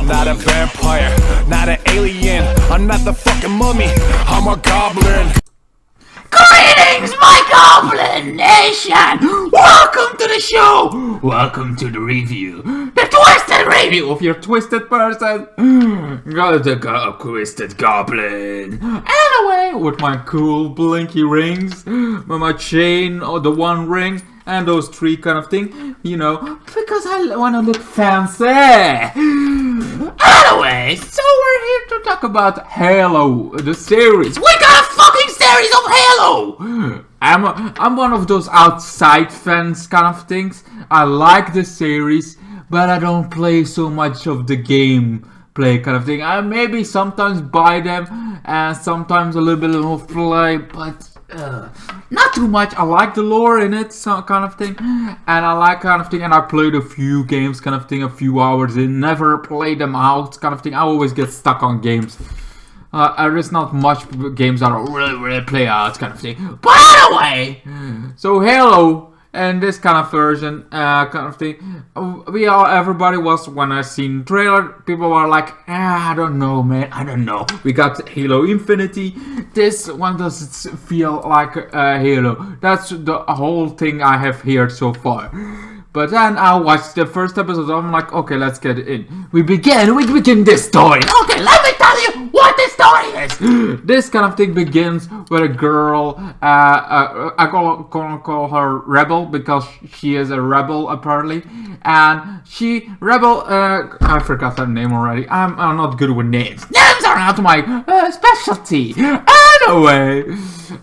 not a vampire, not an alien. I'm not the fucking mummy, I'm a goblin. Greetings, my Goblin Nation! Welcome to the show! Welcome to the review. The twisted review of your twisted person. The twisted goblin. Anyway, with my cool blinky rings, with my chain, or the one ring, and those three kind of thing, you know, because I want to look fancy. Anyway, so we're here to talk about Halo, the series. We got a fucking series of Halo! I'm one of those outside fans kind of things. I like the series, but I don't play so much of the game play kind of thing. I maybe sometimes buy them, and sometimes a little bit of play, but not too much. I like the lore in it, so kind of thing, and I like kind of thing, and I played a few games kind of thing, a few hours in, never play them out kind of thing. I always get stuck on games. There's not much games that I really play out kind of thing. But anyway, so Halo and this kind of version, kind of thing, everybody was, when I seen the trailer, people were like, I don't know, man, I don't know. We got Halo Infinity. This one doesn't feel like Halo. That's the whole thing I have heard so far. But then I watched the first episode, I'm like, okay, let's get it in. We begin this story. Okay, let me tell you what this story is. This kind of thing begins with a girl, I'm gonna call her Rebel, because she is a rebel apparently. And I forgot her name already. I'm not good with names. Names are not my specialty.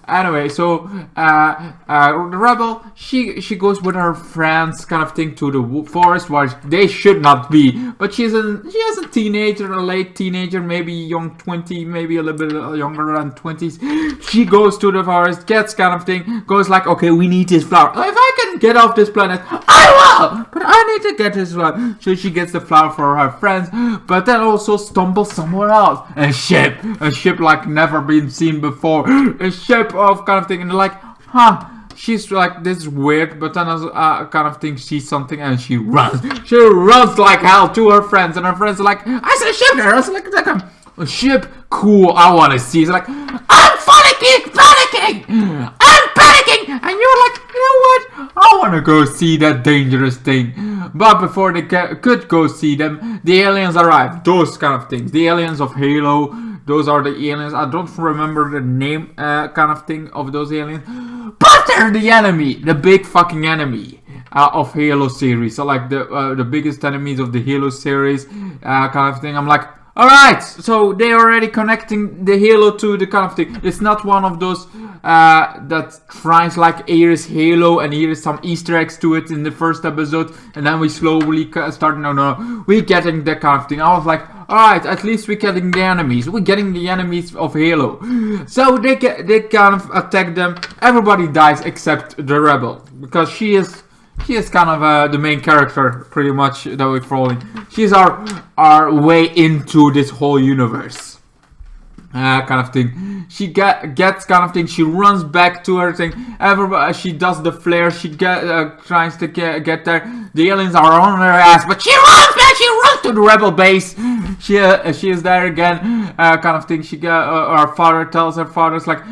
Anyway, so the Rebel, she goes with her friends kind of thing to the forest where they should not be, but she is a teenager, a late teenager, maybe young 20, maybe a little bit younger than 20s. She goes to the forest, gets kind of thing, goes like, okay, we need this flower. If I can get off this planet, I will, but I need to get this flower. So she gets the flower for her friends, but then also stumbles somewhere else. A ship like never been seen before, a ship of kind of thing, and they're like, she's like, this is weird, but then kind of thing, sees something and she runs. She runs like hell to her friends, and her friends are like, I see a ship there. I was like a ship, cool, I want to see. It's like, I'm panicking, and you're like, you know what? I want to go see that dangerous thing. But before they could go see them, the aliens arrive. Those kind of things, the aliens of Halo. Those are the aliens. I don't remember the name kind of thing of those aliens. But they're the enemy. The big fucking enemy of Halo series. So like the biggest enemies of the Halo series kind of thing. I'm like, alright. So they're already connecting the Halo to the kind of thing. It's not one of those that tries like, here is Halo and here is some Easter eggs to it in the first episode. And then we slowly start, no. We're getting that kind of thing. I was like, alright, at least we're getting the enemies. We're getting the enemies of Halo. So they kind of attack them. Everybody dies except the Rebel, because she is kind of the main character, pretty much, that we're following. She's our way into this whole universe. Kind of thing. She gets kind of thing. She runs back to her thing. Everybody, she does the flare. She tries to get there. The aliens are on her ass, but she runs back. She runs to the Rebel base. She is there again. Kind of thing. Her father tells her father's like,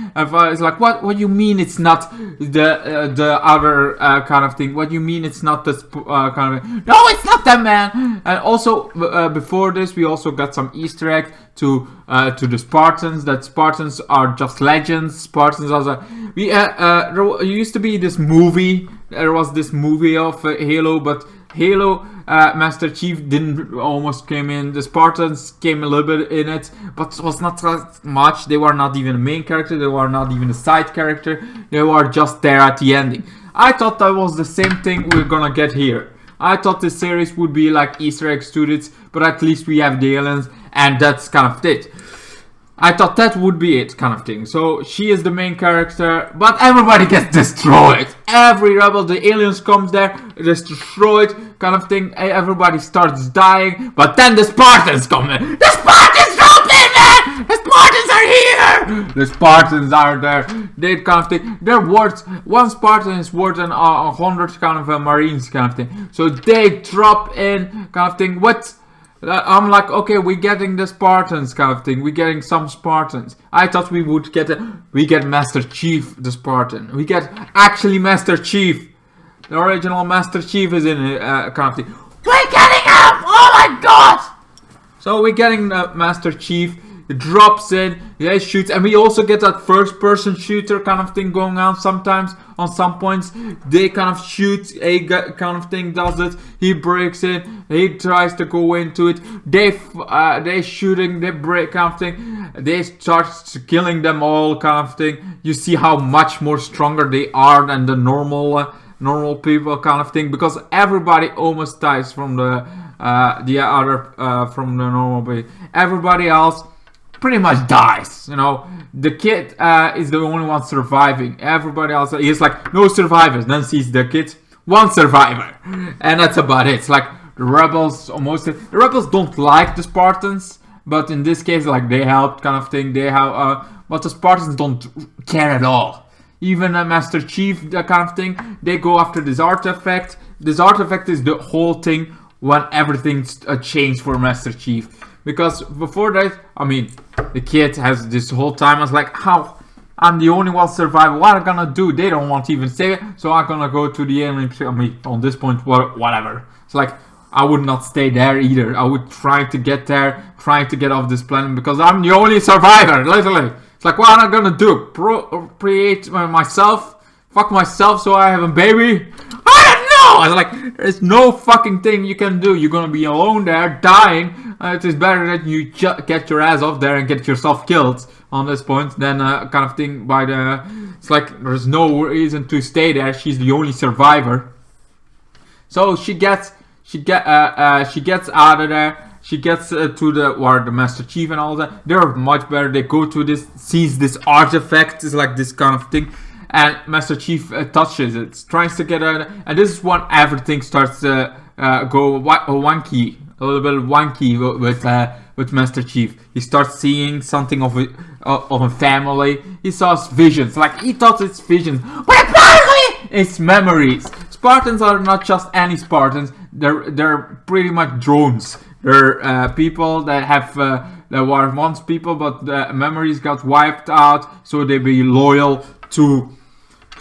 what you mean it's not the other kind of thing? What you mean it's not this kind of thing? No, it's not that, man. And also before this, we also got some Easter egg to the Spartans. That Spartans are just legends. Spartans are there used to be this movie. There was this movie of Halo, but Halo Master Chief didn't almost came in. The Spartans came a little bit in it, but it was not that much. They were not even a main character. They were not even a side character. They were just there at the ending. I thought that was the same thing we're gonna get here. I thought this series would be like Easter eggs to it, but at least we have the aliens, and that's kind of it. I thought that would be it, kind of thing. So she is the main character, but everybody gets destroyed. Every rebel, the aliens comes there, it is destroyed, kind of thing. Everybody starts dying, but then the Spartans come in. The Spartans dropped in, man! The Spartans are here! The Spartans are there. They kind of thing. They're worth, one Spartan is worth 100 kind of Marines, kind of thing. So they drop in, kind of thing. What? I'm like, okay, we're getting the Spartans kind of thing. We're getting some Spartans. I thought we would get we get Master Chief, the Spartan. We get actually Master Chief. The original Master Chief is in it, kind of thing. We're getting him! Oh my god! So we're getting the Master Chief. He drops in, he shoots, and we also get that first-person shooter kind of thing going on sometimes. On some points, they kind of shoot, a kind of thing does it. He breaks in, he tries to go into it. They shooting, they break kind of thing. They start killing them all kind of thing. You see how much more stronger they are than the normal people kind of thing, because everybody almost dies from the normal people. Everybody else pretty much dies, you know. The kid is the only one surviving. Everybody else is like, no survivors. Then sees the kids, one survivor, and that's about it. It's like the rebels don't like the Spartans, but in this case, like, they helped kind of thing. They have, but the Spartans don't care at all. Even Master Chief, that kind of thing, they go after this artifact. This artifact is the whole thing when everything's changed for Master Chief. Because before that, I mean, the kid has this whole time, I was like, how? I'm the only one survivor. What am I gonna do? They don't want to even say it, so I'm gonna go to the enemy. I mean, on this point, whatever. It's like, I would not stay there either. I would try to get there, trying to get off this planet, because I'm the only survivor, literally. It's like, what am I gonna do? Procreate myself? Fuck myself so I have a baby? I don't know! I was like, there's no fucking thing you can do. You're gonna be alone there, dying. It is better that you get your ass off there and get yourself killed on this point than kind of thing by the... It's like, there's no reason to stay there. She's the only survivor. So she gets out of there. She gets to the Master Chief and all that. They're much better. They go to this, sees this artifact. It's like this kind of thing. And Master Chief touches it, tries to get out, and this is when everything starts to go wonky, a little bit wonky with Master Chief. He starts seeing something of a family. He saw visions, like he thought it's visions, but apparently it's memories. Spartans are not just any Spartans; they're pretty much drones. They're people that have that were once people, but the memories got wiped out, so they be loyal to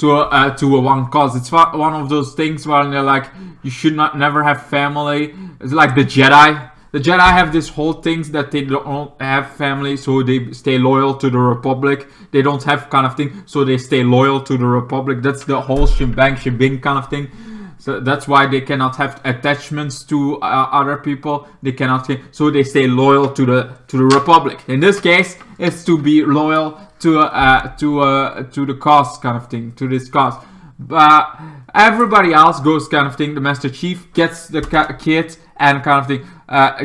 one cause. It's one of those things where they're like, you should never have family. It's like the Jedi. The Jedi have this whole things that they don't have family, so they stay loyal to the Republic. They don't have kind of thing, so they stay loyal to the Republic. That's the whole shebang kind of thing. So that's why they cannot have attachments to other people. They cannot, so they stay loyal to the Republic. In this case, it's to be loyal to the cause kind of thing, to this cause. But everybody else goes kind of thing. The Master Chief gets the kid and kind of thing,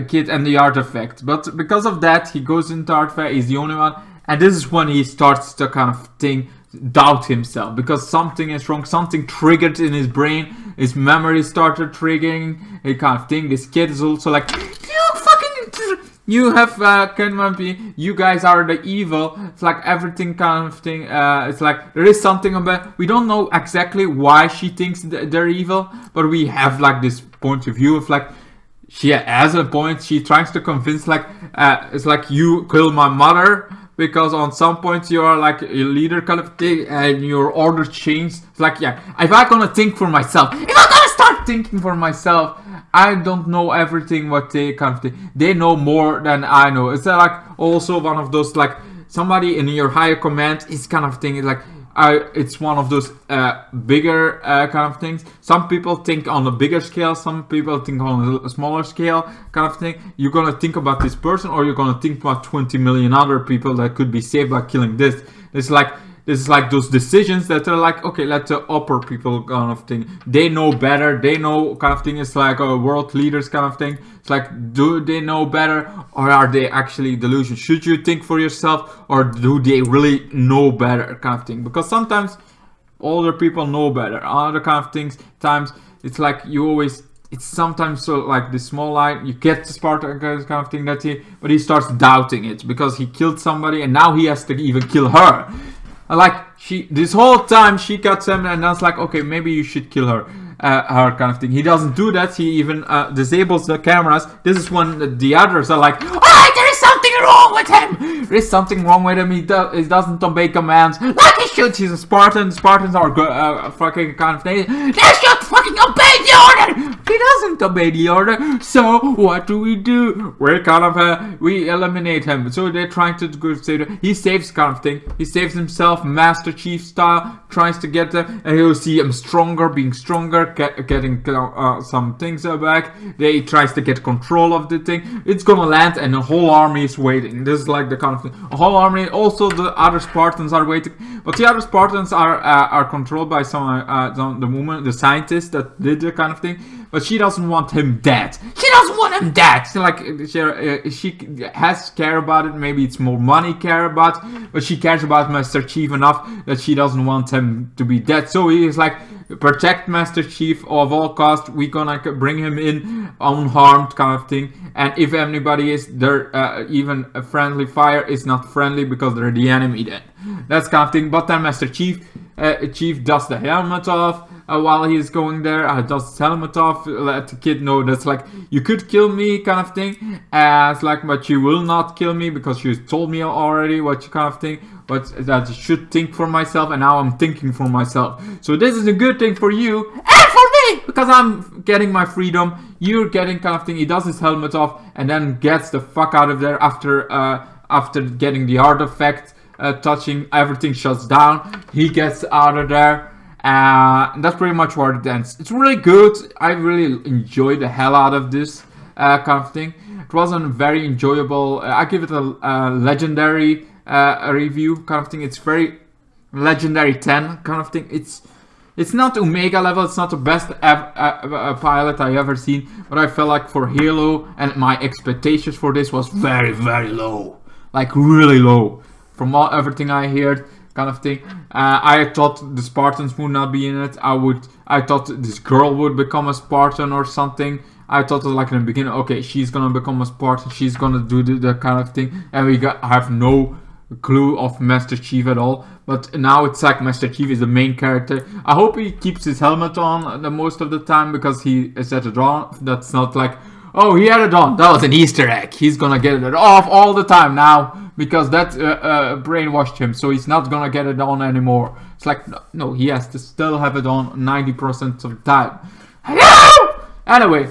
kid and the artifact. But because of that, he goes into artifact. He's the only one, and this is when he starts to kind of thing doubt himself, because something is wrong. Something triggered in his brain. His memory started triggering. He kind of thing. This kid is also like, you have you guys are the evil. It's like everything kind of thing. It's like there is something about. We don't know exactly why she thinks they're evil, but we have like this point of view of like, she has a point. She tries to convince like, it's like, you kill my mother. Because on some points you are like a leader kind of thing, and your order changed. It's like, yeah, if I'm gonna think for myself, if I'm gonna start thinking for myself, I don't know everything what they kind of thing. They know more than I know. It's like also one of those, like, somebody in your higher command is kind of thing. It's like, it's one of those bigger kind of things. Some people think on a bigger scale, some people think on a smaller scale kind of thing. You're gonna think about this person, or you're gonna think about 20 million other people that could be saved by killing this. It's like those decisions that are like, okay, let the upper people kind of thing. They know better. They know kind of thing. It's like a world leaders kind of thing. It's like, do they know better, or are they actually delusional? Should you think for yourself, or do they really know better kind of thing? Because sometimes older people know better. Other kind of things, times it's like you always. It's sometimes so like the small line. You get the Spartan kind of thing but he starts doubting it because he killed somebody, and now he has to even kill her. Like, this whole time she got him, and I was like, okay, maybe you should kill her. her kind of thing. He doesn't do that. He even disables the cameras. This is when the others are like, "Alright, there is something wrong with him. There is something wrong with him. He doesn't obey commands like he should. He's a Spartan. Spartans are fucking kind of thing. They should fucking obey the order. He doesn't obey the order. So what do? We're kind of we eliminate him. So they're trying to go save. He saves kind of thing. He saves himself, Master Chief style. Tries to get them, and you'll see him stronger, being stronger, getting some things back. He tries to get control of the thing. It's gonna land, and the whole army is waiting. This is like the kind of thing. A whole army. Also, the other Spartans are waiting, but the other Spartans are controlled by the woman, the scientist that did the kind of thing. But she doesn't want him dead. She doesn't want him dead. So like she has care about it. Maybe it's more money care about, but she cares about Master Chief enough that she doesn't want him to be dead. So he is like, protect Master Chief of all costs. We're gonna bring him in unharmed kind of thing. And if anybody is there, even a friendly fire is not friendly because they're the enemy then. That's kind of thing. But then Master Chief does the helmet off. While he's going there, does his helmet off, let the kid know that's like, you could kill me kind of thing. It's like, but you will not kill me because you told me already what you kind of thing. But that I should think for myself, and now I'm thinking for myself. So this is a good thing for you and for me because I'm getting my freedom. You're getting kind of thing. He does his helmet off and then gets the fuck out of there after getting the artifact touching. Everything shuts down. He gets out of there. That's pretty much where it ends. It's really good. I really enjoyed the hell out of this kind of thing. It wasn't very enjoyable. I give it a legendary review kind of thing. It's very legendary 10 kind of thing. It's not Omega level. It's not the best pilot I ever seen. But I felt like for Halo and my expectations for this was very, very low. Like really low. From everything I heard. Kind of thing. I thought the Spartans would not be in it. I thought this girl would become a Spartan or something. I thought like in the beginning, okay, she's gonna become a Spartan. She's gonna do the kind of thing, and I have no clue of Master Chief at all. But now it's like Master Chief is the main character. I hope he keeps his helmet on the most of the time because he is at it on. That's not like, oh, he had it on. That was an Easter egg. He's gonna get it off all the time now. Because that brainwashed him, so he's not gonna get it on anymore. It's like, no, he has to still have it on 90% of the time. Hello! Anyway,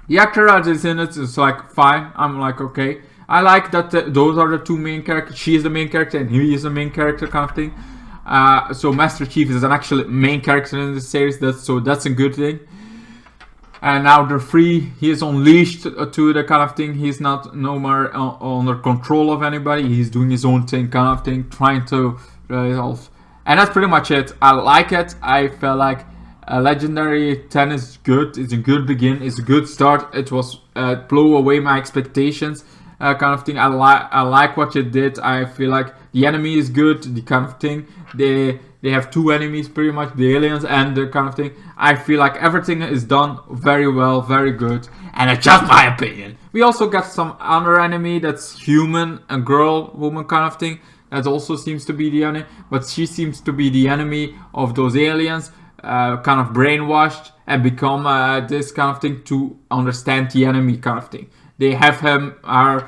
the actor that is in it is like fine. I'm like, okay. I like that those are the two main characters. She is the main character and he is the main character kind of thing. So Master Chief is an actual main character in the series. That's a good thing. And now they're free. He is unleashed to the kind of thing. He's not no more under control of anybody. He's doing his own thing, kind of thing, trying to resolve. And that's pretty much it. I like it. I felt like Legendary 10 is good. It's a good begin. It's a good start. It was blow away my expectations, kind of thing. I like what you did. I feel like the enemy is good. The kind of thing. They have two enemies pretty much, the aliens and the kind of thing. I feel like everything is done very well, very good. And it's just my opinion. We also got some other enemy that's human, a girl, woman kind of thing. That also seems to be the enemy. But she seems to be the enemy of those aliens. Kind of brainwashed and become this kind of thing to understand the enemy kind of thing. They have him trying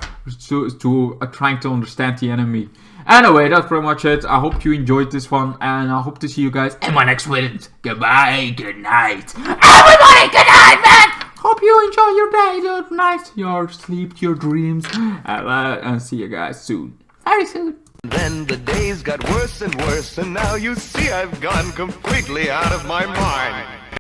to understand the enemy. Anyway, that's pretty much it. I hope you enjoyed this one, and I hope to see you guys in my next video. Goodbye, good night. Everybody, good night, man! Hope you enjoy your day, your night, your sleep, your dreams, and see you guys soon. Very soon. Then the days got worse and worse, and now you see I've gone completely out of my mind.